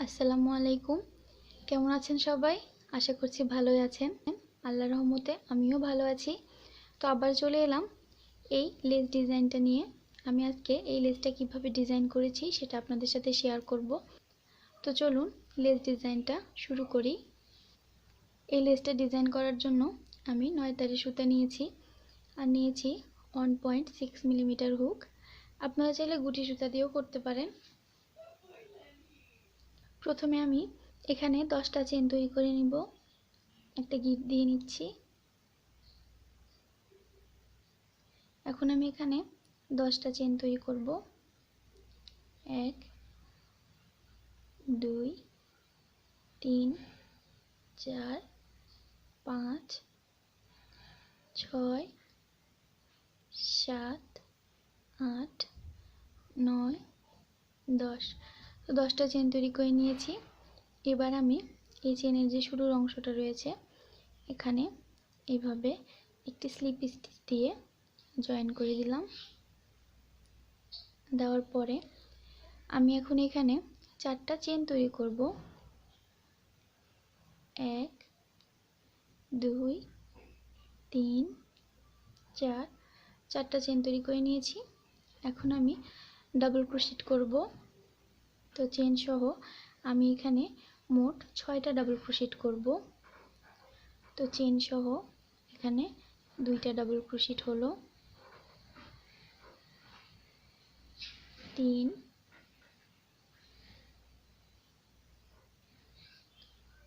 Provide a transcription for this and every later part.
আসসালামু আলাইকুম। কেমন আছেন সবাই? আশা করছি ভালোই আছেন। আল্লাহর রহমতে আমিও ভালো আছি। তো আবার চলে এলাম এই লেস ডিজাইনটা নিয়ে। আমি আজকে এই লেসটা কিভাবে ডিজাইন করেছি সেটা আপনাদের সাথে শেয়ার করব। তো চলুন লেস ডিজাইনটা শুরু করি। এই লেসটা ডিজাইন করার জন্য আমি 9 তারের সুতা নিয়েছি আর নিয়েছি 1.6 মিলিমিটার হুক। আপনারা চাইলে গুটি সুতা দিয়েও করতে পারেন। প্রথমে আমি এখানে 10টা চেন তৈরি করে নিব। একটা গিট দিয়ে নিচ্ছি। এখন আমি এখানে 10টা চেন তৈরি করব। 1 2 3 4 5 6 7 8 9 10। তো 10টা চেন তৈরি করে নিয়েছি। এবার আমি এই চেনের যে শুরুর অংশটা রয়েছে এখানে এইভাবে একটি স্লিপ স্টিচ দিয়ে জয়েন করে দিলাম। দেওয়ার পরে আমি এখন এখানে 4টা চেন তৈরি করব। 1 2 3 4 4টা চেন তৈরি করে নিয়েছি। এখন আমি ডাবল ক্রোশেট করব। তো চেন সহ আমি এখানে মোট 6টা ডাবল ক্রোশেট করব। তো চেন সহ এখানে 2টা ডাবল ক্রোশেট হলো, 3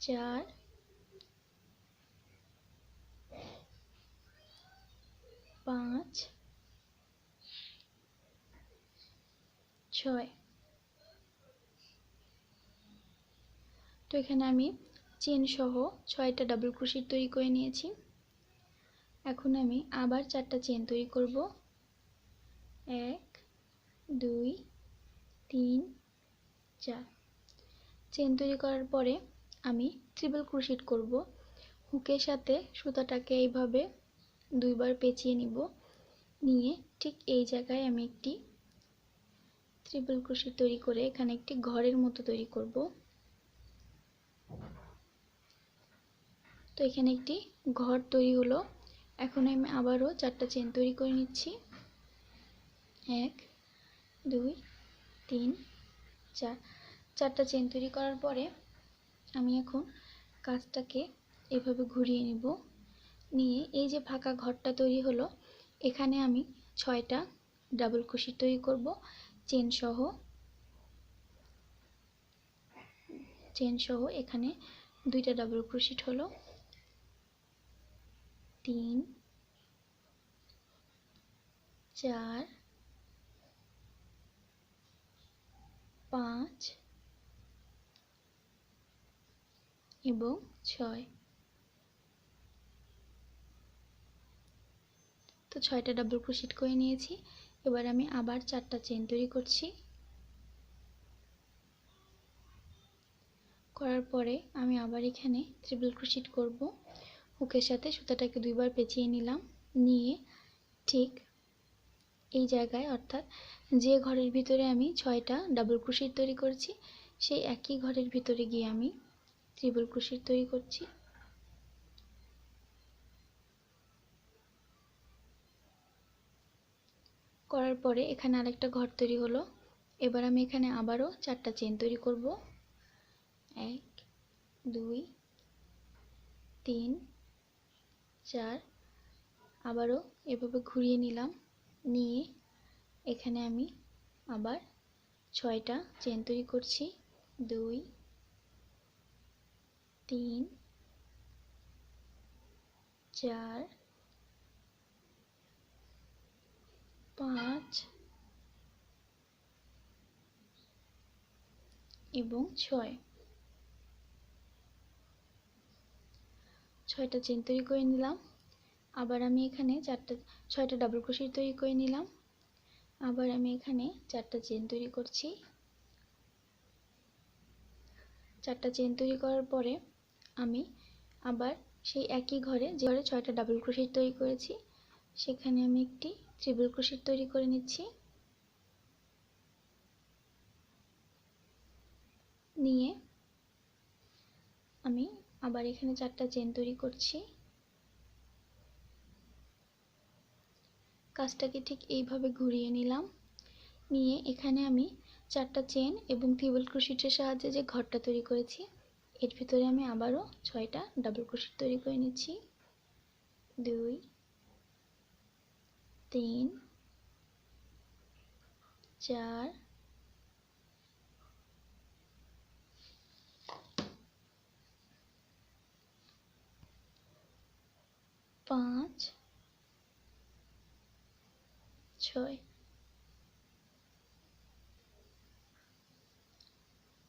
4 5 6। তো এখানে আমি চেন সহ 6টা ডাবল ক্রোশেট তৈরি করে নিয়েছি। এখন আমি আবার 4টা চেন তৈরি করব। 1 2 3 4। চেন তৈরি করার পরে আমি ট্রিপল ক্রোশেট করব। হুকের সাথে সুতাটাকে এইভাবে দুইবার পেঁচিয়ে নিব। নিয়ে ঠিক এই জায়গায় আমি একটি ট্রিপল ক্রোশেট তৈরি করে এখানে একটি ঘরের মতো তৈরি করব। তো এখানে একটি ঘর তৈরি হলো। এখন আমি আবারও 4টা চেন তৈরি করে নিচ্ছি। 1 2 3 4। 4টা চেন তৈরি করার পরে আমি এখন কাজটাকে এভাবে ঘুরিয়ে নিব। নিয়ে এই যে ফাঁকা ঘরটা তৈরি হলো এখানে আমি 6টা ডাবল ক্রোশেট তৈরি করব। চেন সহ এখানে 2টা ডাবল ক্রোশেট হলো, 3 4 5 এবং 6। তো 6টা ডাবল ক্রোশেট করে নিয়েছি। এবার আমি আবার 4টা চেন তৈরি করছি। করার পরে আমি আবার এখানে ট্রিপল ক্রোশেট করব। হুকের সাথে সুতাটাকে দুইবার পেঁচিয়ে নিলাম। নিয়ে ঠিক এই জায়গায় অর্থাৎ যে ঘরের ভিতরে আমি 6টা ডাবল ক্রোশেট তৈরি করেছি সেই একই ঘরের ভিতরে গিয়ে আমি ট্রিপল ক্রোশেট তৈরি করছি। করার পরে এখানে আরেকটা ঘর তৈরি হলো। এবার আমি এখানে আবারও 4টা চেন তৈরি করব। 1 2 3 4। আবারও এভাবে ঘুরিয়ে নিলাম। নিয়ে এখানে আমি আবার 6টা চেন তৈরি করছি। 2 3 4 5 এবং 6টা চেন তৈরি করে নিলাম। আবার আমি এখানে 6টা ডাবল ক্রোশেট তৈরি করে নিলাম। আবার আমি এখানে 4টা চেন তৈরি করছি। 4টা চেন তৈরি করার পরে আমি আবার সেই একই ঘরে যে ঘরে 6টা ডাবল ক্রোশেট তৈরি করেছি সেখানে আমি একটি ট্রিপল ক্রোশেট তৈরি করে নিচ্ছি। নিয়ে আমি আবার এখানে 4টা চেন তৈরি করছি। কাজটাকে ঠিক এইভাবে ঘুরিয়ে নিলাম, নিয়ে এখানে আমি 4টা চেন এবং ট্রিপল ক্রোশেটের সাহায্যে যে ঘরটা তৈরি করেছি এর ভিতরে আমি আবারও 6টা ডাবল ক্রোশেট তৈরি করে নিচ্ছি। 2 3 4 5 6।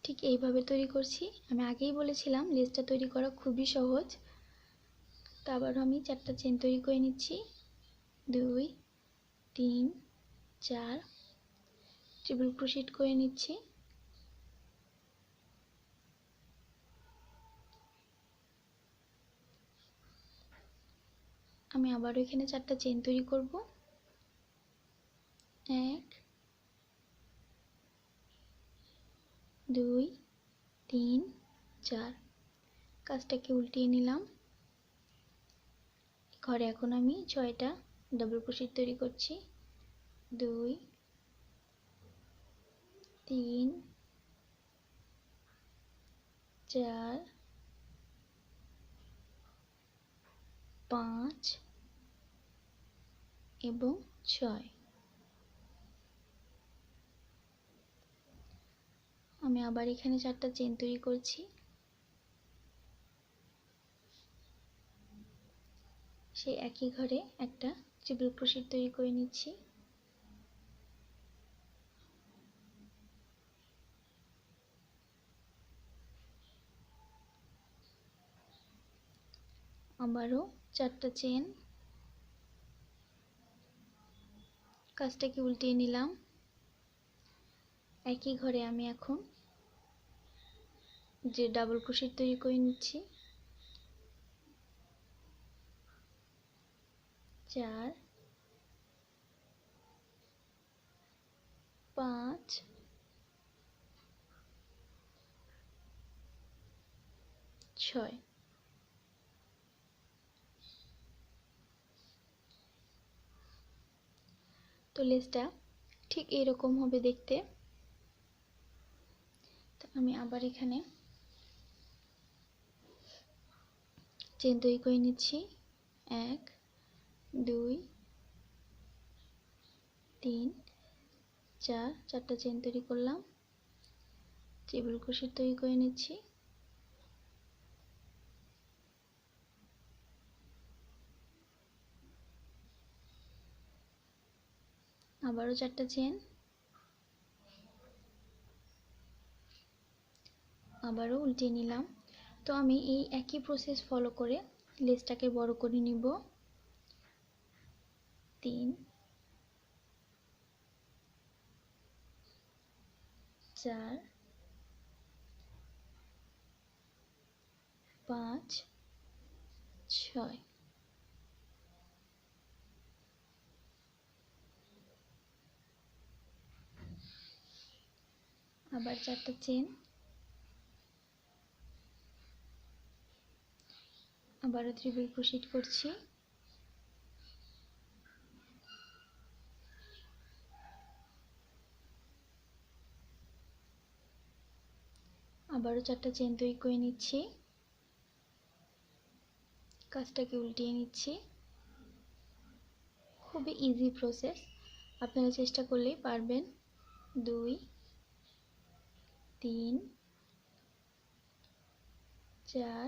ঠিক এইভাবে তৈরি করছি। আমি আগেই বলেছিলাম লেসটা তৈরি করা খুবই সহজ। তো আবারও আমি 4টা চেন তৈরি করে নিচ্ছি। 2 3 4 ট্রিপল ক্রোশেট করে নিচ্ছি। আমি আবারও এখানে 4টা চেন তৈরি করব। 1 2 3 4। কাজটাকে উল্টিয়ে নিলাম। ঘরে এখন আমি 6টা ডাবল ক্রোশেট তৈরি করছি। 2 3 4 5 এবং 6। আমি আবার এখানে 4টা চেন তৈরি করছি। সেই একই ঘরে একটা ট্রিপল ক্রোশেট তৈরি করে নিচ্ছি। আবারও 4টা চেন। কাজটাকে উল্টিয়ে নিলাম। একই ঘরে আমি এখন যে ডাবল ক্রোশেট তৈরি করে নিচ্ছি। 4 5 6। তো লেসটা ঠিক এরকম হবে দেখতে। তো আমি আবার এখানে চেন তৈরি করে নিচ্ছি। 1 2 3 4। 4টা চেন তৈরি করলাম। ট্রিপল ক্রোশেট তৈরি করে নিচ্ছি। আবারও 4টা চেন। আবারও উল্টিয়ে নিলাম। তো আমি এই একই প্রসেস ফলো করে লেসটাকে বড় করে নিব। 3 4 5 6। আবার 4টা চেন। আবারও ট্রিপল ক্রোশেট করছি। আবারও 4টা চেন তৈরি করে নিচ্ছি। কাজটাকে উল্টিয়ে নিচ্ছি। খুবই ইজি প্রসেস, আপনারা চেষ্টা করলেই পারবেন। 2 3 4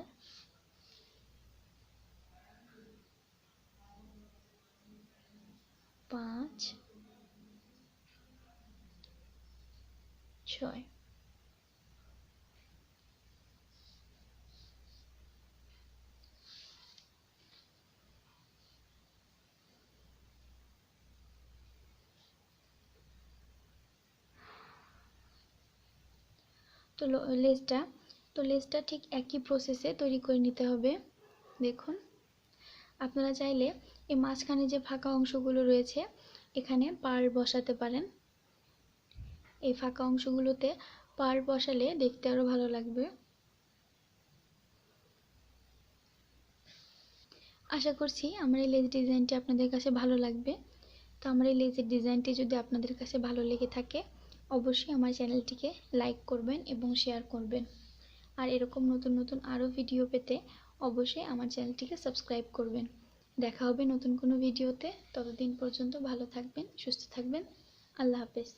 5 6। তো লেসটা ঠিক একই প্রসেসে তৈরি করে নিতে হবে। দেখুন, আপনারা চাইলে এই মাঝখানে যে ফাঁকা অংশগুলো রয়েছে এখানে পাড় বসাতে পারেন। এই ফাঁকা অংশগুলোতে পাড় বসালে দেখতে আরো ভালো লাগবে। আশা করছি আমার এই লেস ডিজাইনটি আপনাদের কাছে ভালো লাগবে। তো আমার এই লেসের ডিজাইনটি যদি আপনাদের কাছে ভালো লেগে থাকে অবশ্যই আমার চ্যানেলটিকে লাইক করবেন এবং শেয়ার করবেন। আর এরকম নতুন নতুন আরও ভিডিও পেতে অবশ্যই আমার চ্যানেলটিকে সাবস্ক্রাইব করবেন। দেখা হবে নতুন কোনো ভিডিওতে। ততদিন পর্যন্ত ভালো থাকবেন, সুস্থ থাকবেন। আল্লাহ হাফেজ।